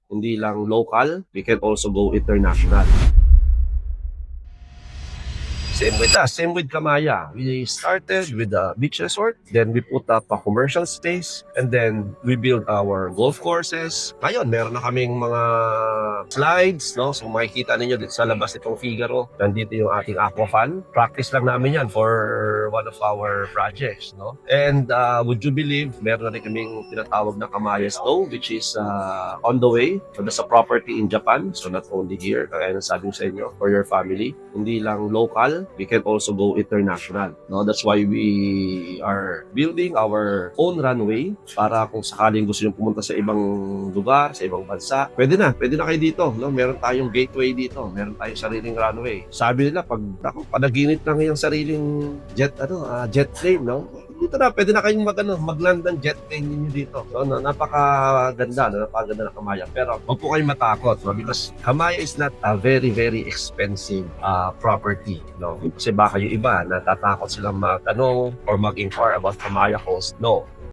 Hindi lang local, we can also go international. Same with Kamaya. We started with a beach resort, then we put up a commercial space, and then we build our golf courses. Ngayon, meron na kaming mga slides, no? So makikita ninyo dito sa labas itong Figaro. Nandito yung ating aquafan. Practice lang namin yan for one of our projects, no? And would you believe, meron na rin kaming tinatawag na Kamaya Stove, which is on the way. So that's a property in Japan. So not only here, kaya nasabi ko sa inyo, for your family. Hindi lang local, we can also go international. No, that's why we are building our own runway para kung sakaling gusto niyo pumunta sa ibang lugar, sa ibang bansa, pwede na kayo dito, no? Meron tayong gateway dito, meron tayong sariling runway. Sabi nila pag panaginip na ngayong sariling jet plane, no? Dito na, pwede na kayong magland ng jet plane ninyo dito. So, napakaganda ng Kamaya. Pero huwag po kayong matakot, no? Because Kamaya is not a very, very expensive property, no? Kasi baka yung iba, natatakot silang magtanong or mag-inquire about Kamaya Coast. No.